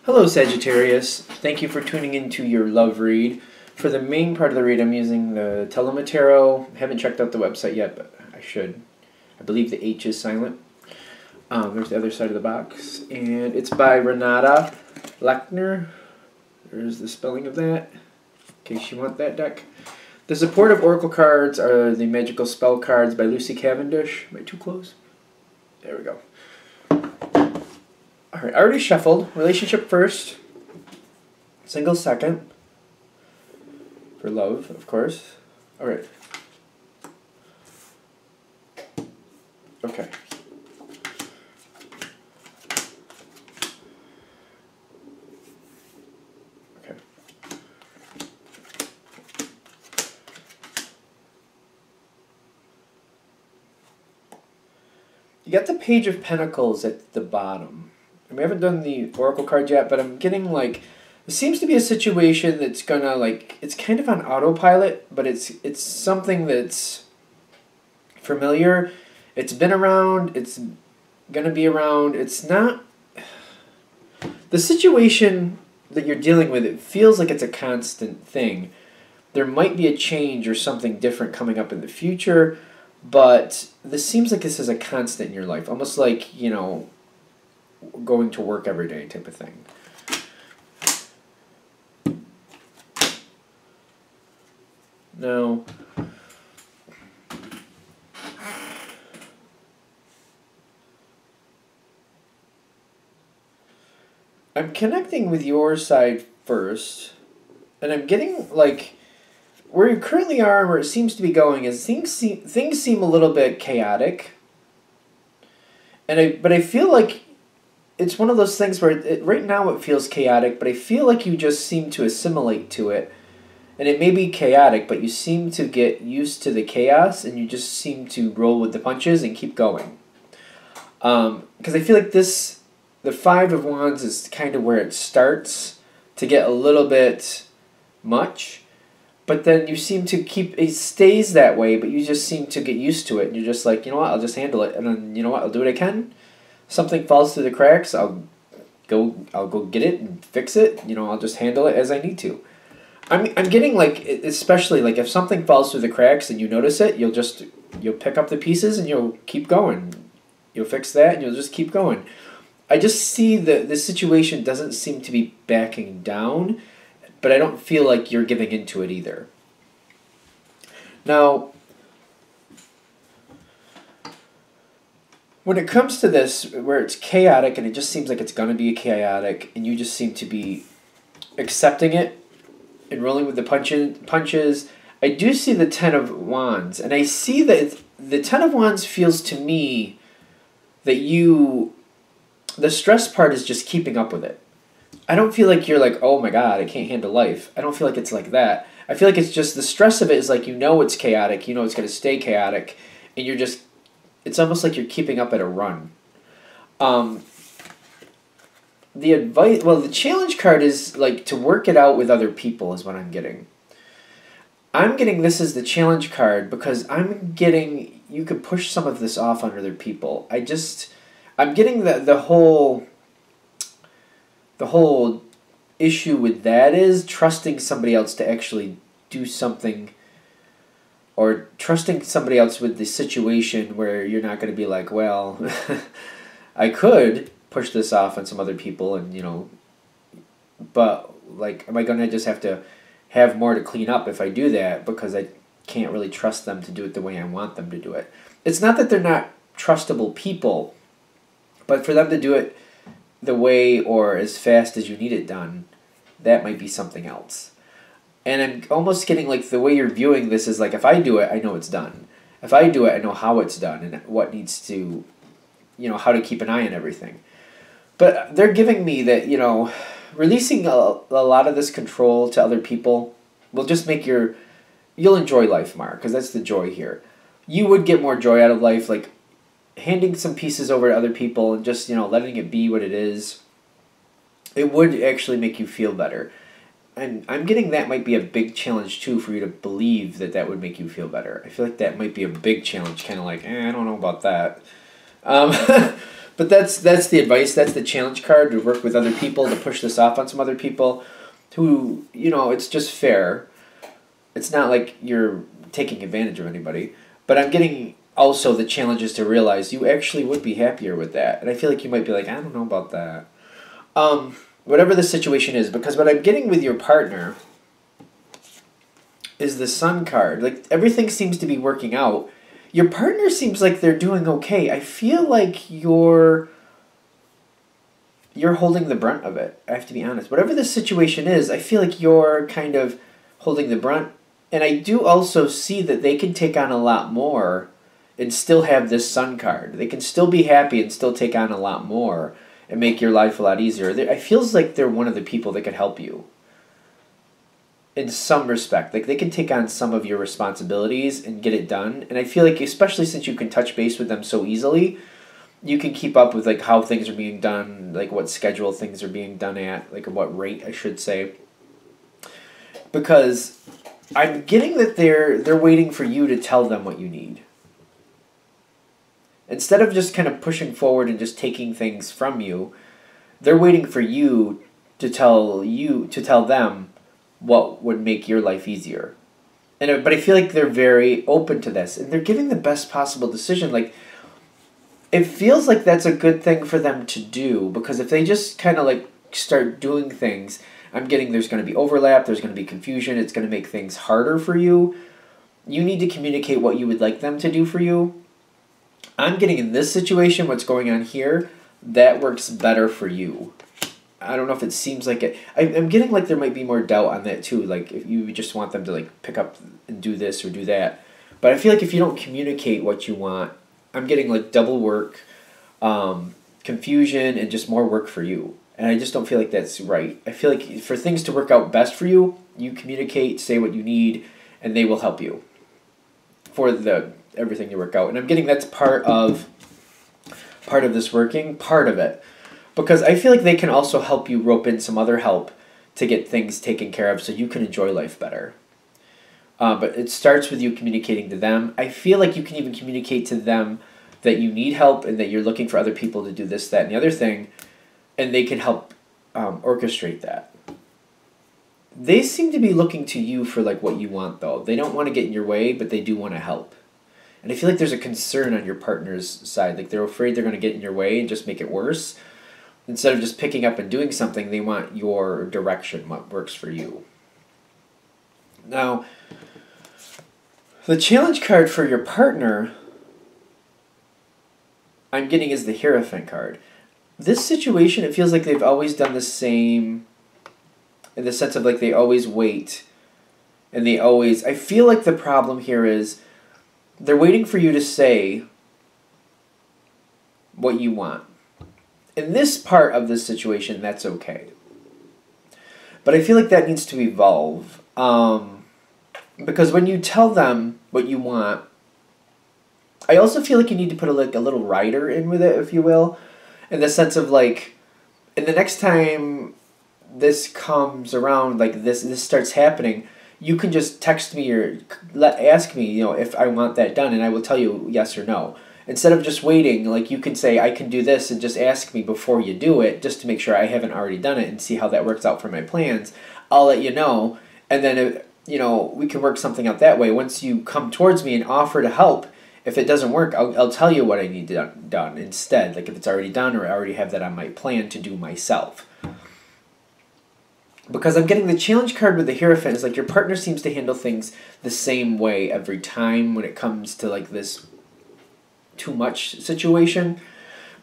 Hello Sagittarius, thank you for tuning into your love read. For the main part of the read I'm using the Tarot. Haven't checked out the website yet, but I should. I believe the H is silent. There's the other side of the box, and it's by Renata Lechner. There's the spelling of that, in case you want that deck. The supportive oracle cards are the magical spell cards by Lucy Cavendish. Am I too close? There we go. Alright, I already shuffled. Relationship first. Single second. For love, of course. Alright. Okay. Okay. You got the Page of Pentacles at the bottom. We haven't done the Oracle card yet, but I'm getting like, it seems to be a situation that's gonna like, it's kind of on autopilot, but it's something that's familiar. It's been around, it's gonna be around, it's not, the situation that you're dealing with, it feels like it's a constant thing. There might be a change or something different coming up in the future, but this seems like this is a constant in your life, almost like, you know, going to work every day type of thing. Now, I'm connecting with your side first, and I'm getting like where you currently are and where it seems to be going is things seem a little bit chaotic, but I feel like it's one of those things where right now it feels chaotic, but I feel like you just seem to assimilate to it. And it may be chaotic, but you seem to get used to the chaos, and you just seem to roll with the punches and keep going. Because I feel like the Five of Wands is kind of where it starts to get a little bit much. But then you seem to it stays that way, but you just seem to get used to it. And you're just like, you know what, I'll just handle it. And then, you know what, I'll do what I can. Something falls through the cracks, I'll go get it and fix it. You know, I'll just handle it as I need to. I'm getting like, especially like if something falls through the cracks and you notice it, you'll pick up the pieces and you'll keep going. You'll fix that and you'll just keep going. I just see that the situation doesn't seem to be backing down, but I don't feel like you're giving into it either. Now, when it comes to this, where it's chaotic and it just seems like it's going to be chaotic, and you just seem to be accepting it and rolling with the punches, I do see the Ten of Wands. And I see that the Ten of Wands feels to me that the stress part is just keeping up with it. I don't feel like you're like, oh my God, I can't handle life. I don't feel like it's like that. I feel like it's just the stress of it is like, you know it's chaotic, you know it's going to stay chaotic, and you're just, it's almost like you're keeping up at a run. The advice, well, the challenge card is like to work it out with other people is what I'm getting. I'm getting this as the challenge card because I'm getting you could push some of this off on other people. I'm getting the whole issue with that is trusting somebody else to actually do something, or trusting somebody else with the situation where you're not going to be like, well, I could push this off on some other people and, you know, but, like, am I going to just have to have more to clean up if I do that because I can't really trust them to do it the way I want them to do it? It's not that they're not trustable people, but for them to do it the way or as fast as you need it done, that might be something else. And I'm almost getting like the way you're viewing this is like, if I do it, I know it's done. If I do it, I know how it's done and what needs to, you know, how to keep an eye on everything. But they're giving me that, you know, releasing a lot of this control to other people will just make you'll enjoy life more, because that's the joy here. You would get more joy out of life, like handing some pieces over to other people and just, you know, letting it be what it is. It would actually make you feel better. And I'm getting that might be a big challenge, too, for you to believe that that would make you feel better. I feel like that might be a big challenge, kind of like, I don't know about that. But But that's the advice. That's the challenge card, to work with other people, to push this off on some other people who, it's just fair. It's not like you're taking advantage of anybody. But I'm getting also the challenge is to realize you actually would be happier with that. And I feel like you might be like, I don't know about that. Whatever the situation is, because what I'm getting with your partner is the Sun card. Like, everything seems to be working out. Your partner seems like they're doing okay. I feel like you're holding the brunt of it. I have to be honest. Whatever the situation is, I feel like you're kind of holding the brunt. And I do also see that they can take on a lot more and still have this Sun card. They can still be happy and still take on a lot more and make your life a lot easier. It feels like they're one of the people that could help you in some respect. Like, they can take on some of your responsibilities and get it done. And I feel like, especially since you can touch base with them so easily, you can keep up with, like, how things are being done, like what schedule things are being done at, like what rate, I should say. Because I'm getting that they're waiting for you to tell them what you need. Instead of just kind of pushing forward and just taking things from you, they're waiting for you to tell them what would make your life easier. But I feel like they're very open to this, and they're giving the best possible decision. Like, it feels like that's a good thing for them to do, because if they just kind of like start doing things, I'm getting there's going to be overlap, there's going to be confusion, it's going to make things harder for you. You need to communicate what you would like them to do for you. I'm getting in this situation, what's going on here, that works better for you. I don't know if it seems like it. I'm getting like there might be more doubt on that too. Like, if you just want them to like pick up and do this or do that. But I feel like if you don't communicate what you want, I'm getting like double work, confusion, and just more work for you. And I just don't feel like that's right. I feel like for things to work out best for you, you communicate, say what you need, and they will help you for everything to work out. And I'm getting that's part of this working, part of it. Because I feel like they can also help you rope in some other help to get things taken care of so you can enjoy life better. But it starts with you communicating to them. I feel like you can even communicate to them that you need help and that you're looking for other people to do this, that, and the other thing, and they can help orchestrate that. They seem to be looking to you for like what you want, though. They don't want to get in your way, but they do want to help. And I feel like there's a concern on your partner's side. Like, they're afraid they're going to get in your way and just make it worse. Instead of just picking up and doing something, they want your direction, what works for you. Now, the challenge card for your partner, I'm getting is the Hierophant card. This situation, it feels like they've always done the same, in the sense of like they always wait. And I feel like the problem here is they're waiting for you to say what you want. In this part of this situation, that's okay. But I feel like that needs to evolve. Because when you tell them what you want, I also feel like you need to put a little rider in with it, if you will. In the sense of like, and the next time this comes around, like this starts happening, you can just text me or ask me, if I want that done, and I will tell you yes or no. Instead of just waiting, like, you can say, I can do this, and just ask me before you do it, just to make sure I haven't already done it and see how that works out for my plans. I'll let you know, and then, we can work something out that way. Once you come towards me and offer to help, if it doesn't work, I'll tell you what I need done instead. Like, if it's already done, or I already have that on my plan to do myself. Because I'm getting the challenge card with the Hierophant. It's like your partner seems to handle things the same way every time when it comes to, like, this too much situation.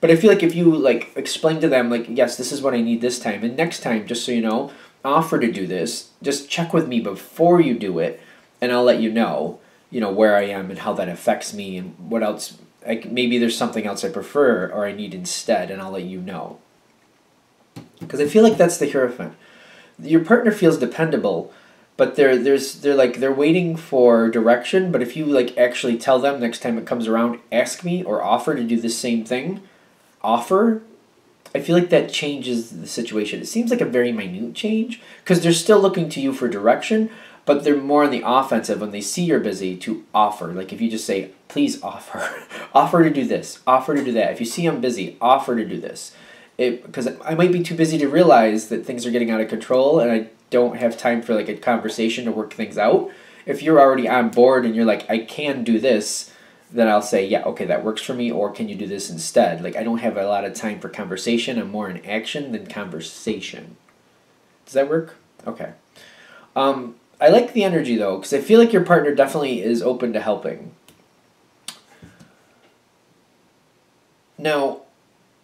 But I feel like if you like explain to them, like, yes, this is what I need this time, and next time, just so you know, offer to do this, just check with me before you do it, and I'll let you know where I am and how that affects me, and what else, like, maybe there's something else I prefer or I need instead, and I'll let you know. Because I feel like that's the Hierophant. Your partner feels dependable, but they're waiting for direction. But if you like actually tell them next time it comes around, ask me or offer to do the same thing, I feel like that changes the situation. It seems like a very minute change because they're still looking to you for direction, but they're more on the offensive when they see you're busy to offer. Like if you just say, please offer, offer to do this, offer to do that. If you see I'm busy, offer to do this. Because I might be too busy to realize that things are getting out of control and I don't have time for like a conversation to work things out. If you're already on board and you're like, I can do this, then I'll say, yeah, okay, that works for me, or can you do this instead? Like I don't have a lot of time for conversation. I'm more in action than conversation. Does that work? Okay. I like the energy though, because I feel like your partner definitely is open to helping. Now,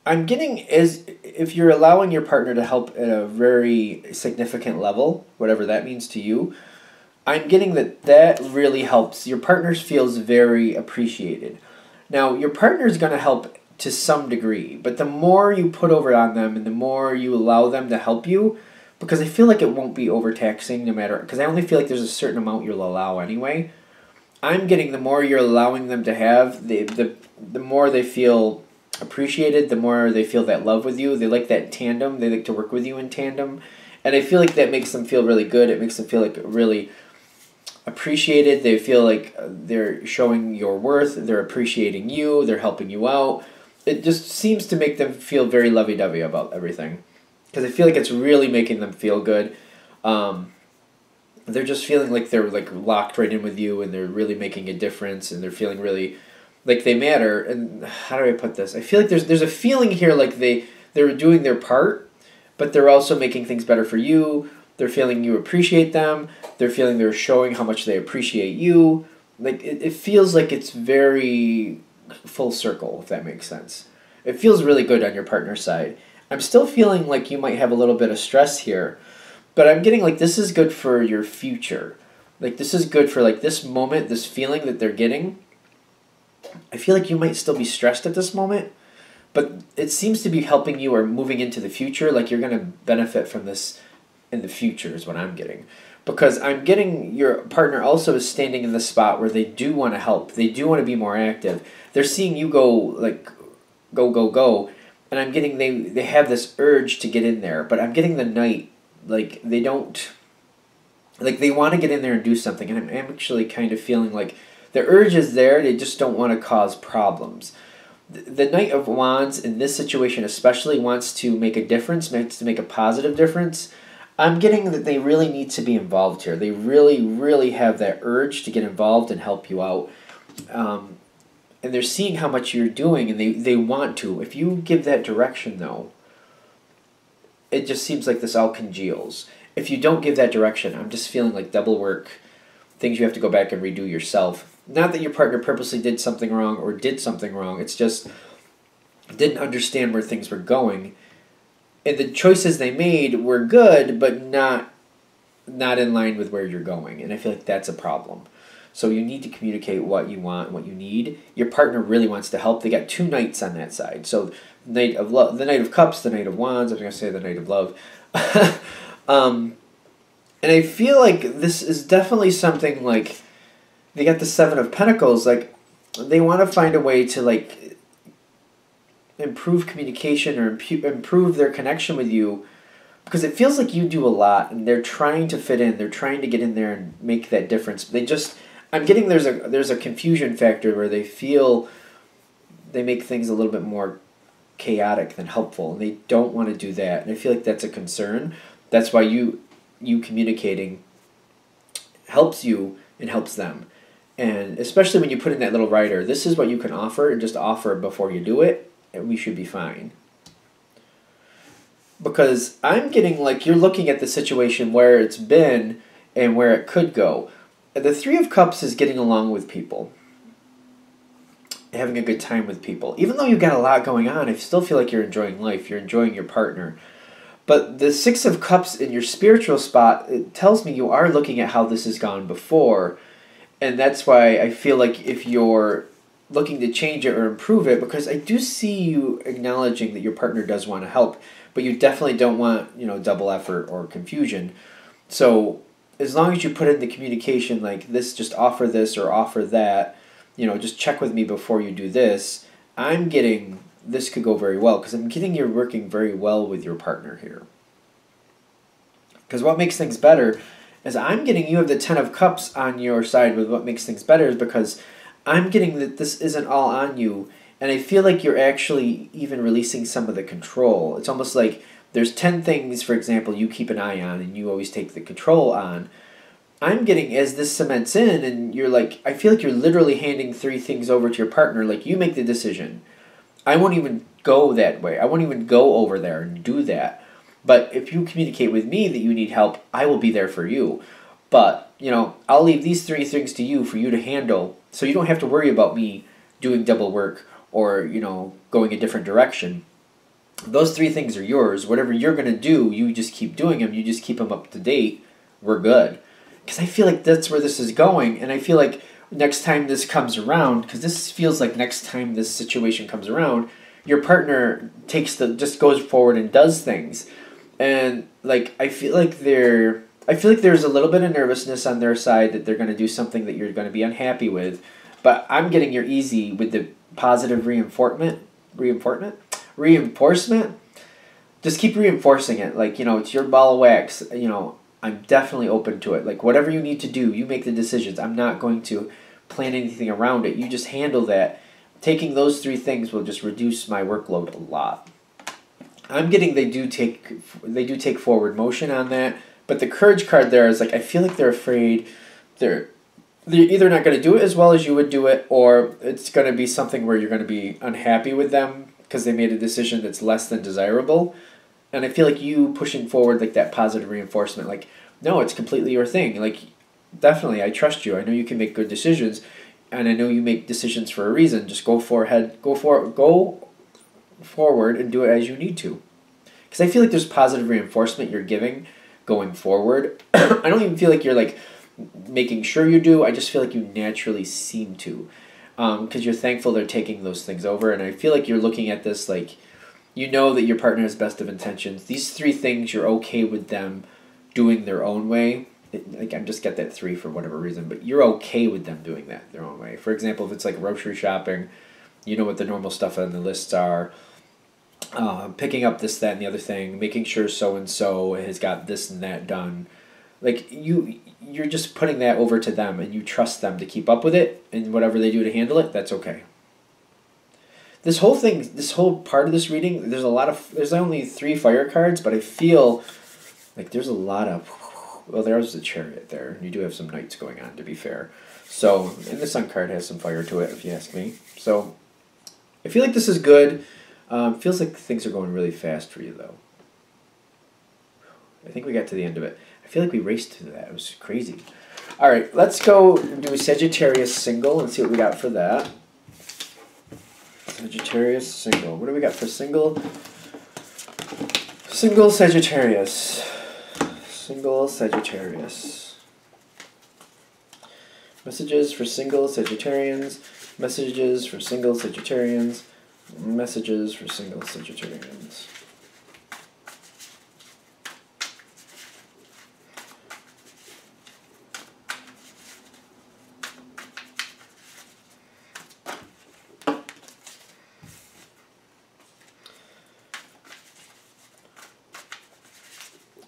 I'm getting as if you're allowing your partner to help at a very significant level, whatever that means to you, I'm getting that really helps. Your partner feels very appreciated. Now, your partner is going to help to some degree, but the more you put over on them and the more you allow them to help you, because I feel like it won't be overtaxing no matter, because I only feel like there's a certain amount you'll allow anyway. I'm getting the more you're allowing them to have, the more they feel appreciated, the more they feel that love with you. They like that tandem. They like to work with you in tandem. And I feel like that makes them feel really good. It makes them feel like really appreciated. They feel like they're showing your worth. They're appreciating you. They're helping you out. It just seems to make them feel very lovey-dovey about everything. Because I feel like it's really making them feel good. They're just feeling like they're like locked right in with you and they're really making a difference and they're feeling really like they matter. And how do I put this? I feel like there's a feeling here like they're doing their part, but they're also making things better for you. They're feeling you appreciate them. They're feeling they're showing how much they appreciate you. Like it feels like it's very full circle, if that makes sense. It feels really good on your partner's side. I'm still feeling like you might have a little bit of stress here, but I'm getting like this is good for your future. Like this is good for like this moment, this feeling that they're getting. I feel like you might still be stressed at this moment, but it seems to be helping you or moving into the future. Like you're going to benefit from this in the future is what I'm getting. Because I'm getting your partner also is standing in the spot where they do want to help. They do want to be more active. They're seeing you go like go. And I'm getting they have this urge to get in there, but I'm getting the Knight, like they don't, like they want to get in there and do something, and I'm actually kind of feeling like the urge is there, they just don't want to cause problems. The Knight of Wands in this situation especially wants to make a difference, wants to make a positive difference. I'm getting that they really need to be involved here. They really have that urge to get involved and help you out. And they're seeing how much you're doing, and they want to. If you give that direction, though, it just seems like this all congeals. If you don't give that direction, I'm just feeling like double work, things you have to go back and redo yourself. Not that your partner purposely did something wrong or did something wrong. It's just didn't understand where things were going. And the choices they made were good, but not in line with where you're going. And I feel like that's a problem. So you need to communicate what you want and what you need. Your partner really wants to help. They got two knights on that side. So Knight of Love, the Knight of Cups, the Knight of Wands. I was going to say the Knight of Love. And I feel like this is definitely something like they got the Seven of Pentacles. Like they want to find a way to like improve communication or improve their connection with you, because it feels like you do a lot and they're trying to fit in. They're trying to get in there and make that difference. I'm getting there's a confusion factor where they feel they make things a little bit more chaotic than helpful, and they don't want to do that. And I feel like that's a concern. That's why you communicating helps you and helps them. And especially when you put in that little rider, this is what you can offer, and just offer before you do it, and we should be fine. Because I'm getting like you're looking at the situation where it's been and where it could go. The Three of Cups is getting along with people, having a good time with people. Even though you've got a lot going on, I still feel like you're enjoying life. You're enjoying your partner. But the Six of Cups in your spiritual spot, it tells me you are looking at how this has gone before. And that's why I feel like if you're looking to change it or improve it, because I do see you acknowledging that your partner does want to help, but you definitely don't want, double effort or confusion. So as long as you put in the communication like this, just offer this or offer that, just check with me before you do this, I'm getting this could go very well, because I'm getting you're working very well with your partner here. Because what makes things better As I'm getting, you have the Ten of Cups on your side with what makes things better is because I'm getting that this isn't all on you, and I feel like you're actually even releasing some of the control. It's almost like there's 10 things, for example, you keep an eye on and you always take the control on. I'm getting, as this cements in, and you're like, I feel like you're literally handing 3 things over to your partner, like you make the decision. I won't even go that way. I won't even go over there and do that. But if you communicate with me that you need help, I will be there for you. But, I'll leave these 3 things to you for you to handle, so you don't have to worry about me doing double work or, going a different direction. Those 3 things are yours. Whatever you're going to do, you just keep doing them. You just keep them up to date. We're good. Because I feel like that's where this is going, and I feel like next time this comes around, because this feels like next time this situation comes around, your partner just goes forward and does things. And I feel like there's a little bit of nervousness on their side that they're going to do something that you're going to be unhappy with, but I'm getting you're easy with the positive reinforcement. Just keep reinforcing it. It's your ball of wax. I'm definitely open to it. Whatever you need to do, you make the decisions. I'm not going to plan anything around it. You just handle that. Taking those 3 things will just reduce my workload a lot. I'm getting they do take forward motion on that, but the courage card there is I feel like they're afraid they're either not going to do it as well as you would do it, or it's going to be something where you're going to be unhappy with them because they made a decision that's less than desirable. And I feel like you pushing forward that positive reinforcement, no, it's completely your thing. Definitely, I trust you. I know you can make good decisions, and I know you make decisions for a reason. Just go forward and do it as you need to. Because I feel like there's positive reinforcement you're giving going forward. I don't even feel like you're making sure you do. I just feel like you naturally seem to. Because you're thankful they're taking those things over. And I feel like you're looking at this you know that your partner has best of intentions. These 3 things you're okay with them doing their own way. I just get that 3 for whatever reason. But you're okay with them doing that their own way. For example, if it's grocery shopping, you know what the normal stuff on the lists are. Picking up this, that, and the other thing, making sure so-and-so has got this and that done. You're just putting that over to them, and you trust them to keep up with it, and whatever they do to handle it, that's okay. This whole part of this reading, there's only 3 fire cards, but I feel like there's a lot of, well, there's the Chariot there, and you do have some knights going on, to be fair. So, and the Sun card has some fire to it, if you ask me. So, I feel like this is good. Feels like things are going really fast for you, though. I think we got to the end of it. I feel like we raced through that. It was crazy. All right, let's go do a Sagittarius single and see what we got for that. Sagittarius single. What do we got for single? Single Sagittarius. Single Sagittarius. Messages for single Sagittarians. Messages for single Sagittarians. Messages for single Sagittarians.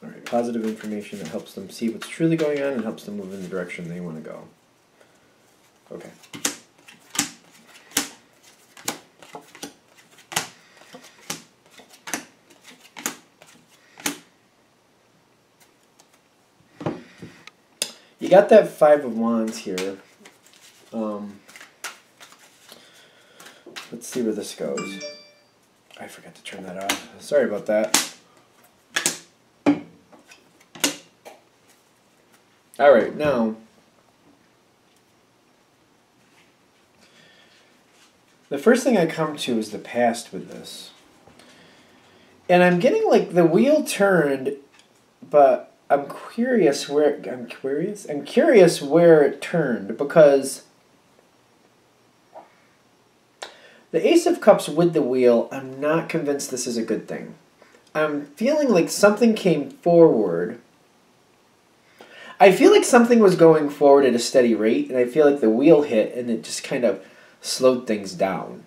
All right, positive information that helps them see what's truly going on and helps them move in the direction they want to go. Okay. You got that 5 of Wands here. Let's see where this goes. I forgot to turn that off. Sorry about that. All right, now the first thing I come to is the past with this. And I'm getting the wheel turned, but I'm curious where it turned, because the Ace of Cups with the wheel, I'm not convinced this is a good thing. I'm feeling like something came forward. I feel like something was going forward at a steady rate, and I feel like the wheel hit and it just kind of slowed things down.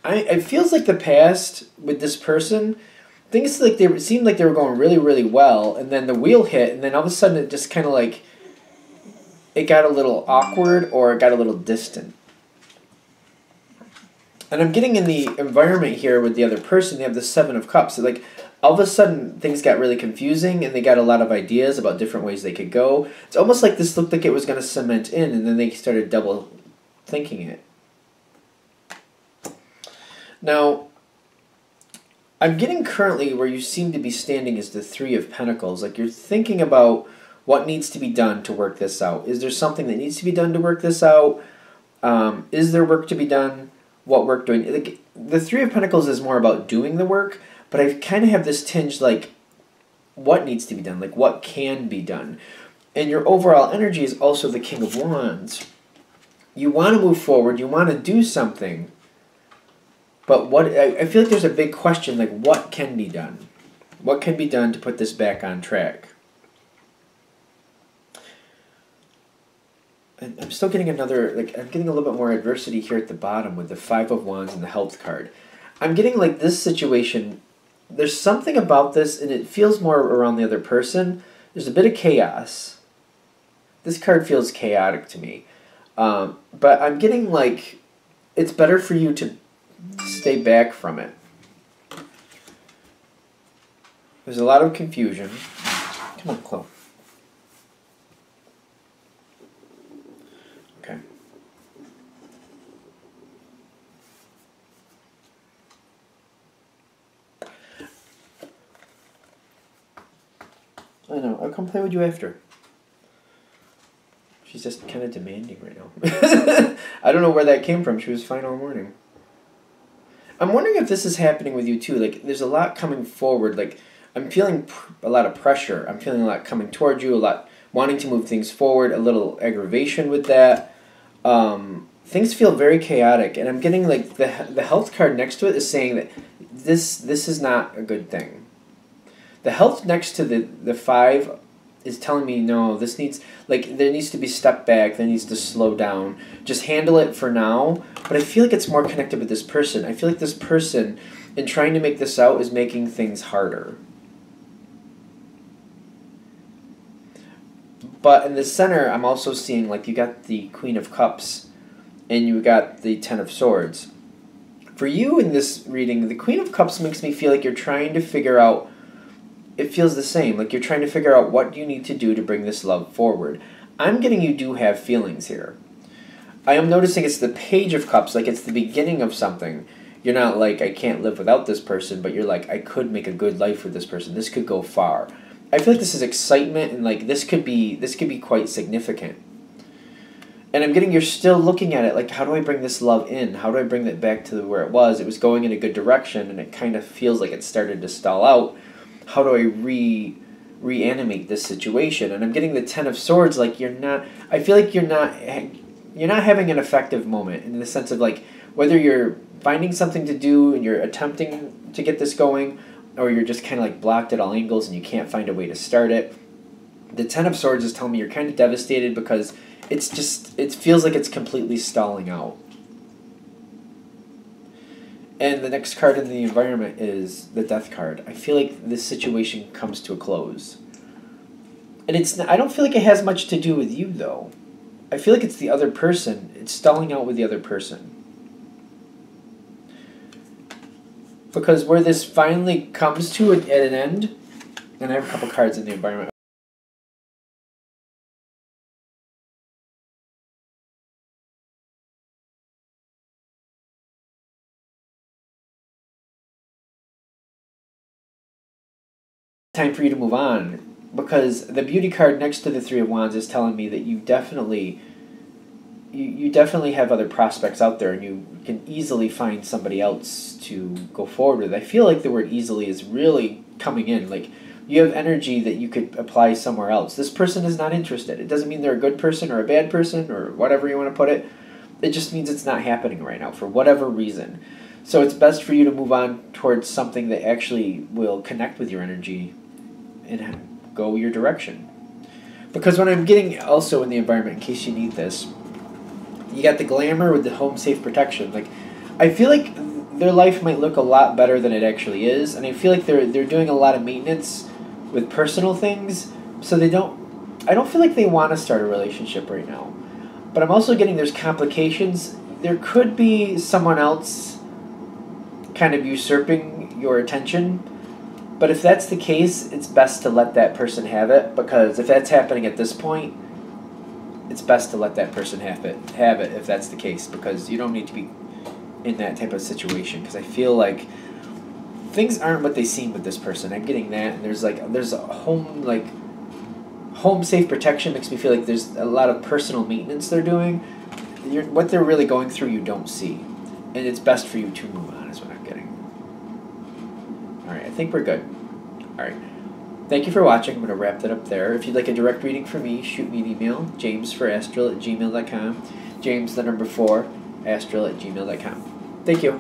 It feels like the past with this person, things like they seemed like they were going really, really well, and then the wheel hit, and then all of a sudden it just kind of like, it got a little awkward or it got a little distant. And I'm getting in the environment here with the other person, they have the Seven of Cups. So like, all of a sudden things got really confusing and they got a lot of ideas about different ways they could go. It's almost like this looked like it was going to cement in, and then they started double thinking it. Now, I'm getting currently where you seem to be standing is the Three of Pentacles. Like, you're thinking about what needs to be done to work this out. Is there something that needs to be done to work this out? Is there work to be done? What work doing? Like, the Three of Pentacles is more about doing the work, but I kind of have this tinge like, what needs to be done? Like, what can be done? And your overall energy is also the King of Wands. You want to move forward. You want to do something. But what I feel like there's a big question, like, what can be done? What can be done to put this back on track? And I'm still getting another, like, I'm getting a little bit more adversity here at the bottom with the Five of Wands and the Health card. I'm getting, like, this situation, there's something about this, and it feels more around the other person. There's a bit of chaos. This card feels chaotic to me. But I'm getting, like, it's better for you to stay back from it. There's a lot of confusion. Come on, Chloe. Okay. I know. I'll come play with you after. She's just kind of demanding right now. I don't know where that came from. She was fine all morning. I'm wondering if this is happening with you too. Like, there's a lot coming forward. Like, I'm feeling a lot of pressure. I'm feeling a lot coming towards you, a lot wanting to move things forward, a little aggravation with that. Things feel very chaotic, and I'm getting, like, the Health card next to it is saying that this is not a good thing. The Health next to the Five is telling me, no, this needs, like, there needs to be step back, there needs to slow down. Just handle it for now. But I feel like it's more connected with this person. I feel like this person, in trying to make this out, is making things harder. But in the center, I'm also seeing, like, you got the Queen of Cups and you got the Ten of Swords. For you in this reading, the Queen of Cups makes me feel like you're trying to figure out, it feels the same, like you're trying to figure out what you need to do to bring this love forward. I'm getting you do have feelings here. I am noticing it's the Page of Cups, like it's the beginning of something. You're not like, I can't live without this person, but you're like, I could make a good life with this person. This could go far. I feel like this is excitement, and like this could be quite significant. And I'm getting, you're still looking at it like, how do I bring this love in? How do I bring it back to where it was? It was going in a good direction, and it kind of feels like it started to stall out. How do I reanimate this situation? And I'm getting the Ten of Swords, like you're not, I feel like you're not having an effective moment, in the sense of like, whether you're finding something to do and you're attempting to get this going, or you're just kind of like blocked at all angles and you can't find a way to start it. The Ten of Swords is telling me you're kind of devastated because it's just, it feels like it's completely stalling out. And the next card in the environment is the Death card. I feel like this situation comes to a close. And it's not, I don't feel like it has much to do with you, though. I feel like it's the other person. It's stalling out with the other person. Because where this finally comes to at an end, and I have a couple cards in the environment. Time for you to move on, because the Beauty card next to the Three of Wands is telling me that you definitely have other prospects out there, and you can easily find somebody else to go forward with. I feel like the word easily is really coming in. Like, you have energy that you could apply somewhere else. This person is not interested. It doesn't mean they're a good person or a bad person or whatever you want to put it. It just means it's not happening right now for whatever reason. So it's best for you to move on towards something that actually will connect with your energy and go your direction. Because when I'm getting also in the environment, in case you need this, you got the Glamour with the Home Safe Protection. Like, I feel like their life might look a lot better than it actually is, and I feel like they're doing a lot of maintenance with personal things, so I don't feel like they want to start a relationship right now. But I'm also getting there's complications. There could be someone else kind of usurping your attention. But if that's the case, it's best to let that person have it, because if that's happening at this point, it's best to let that person have it if that's the case, because you don't need to be in that type of situation, because I feel like things aren't what they seem with this person. I'm getting that, and there's a home safe protection makes me feel like there's a lot of personal maintenance they're doing. What they're really going through you don't see, and it's best for you to move on is what I'm getting. Alright, I think we're good. Alright. Thank you for watching. I'm going to wrap that up there. If you'd like a direct reading from me, shoot me an email, jamesforastral@gmail.com. James, the number 4, astral@gmail.com. Thank you.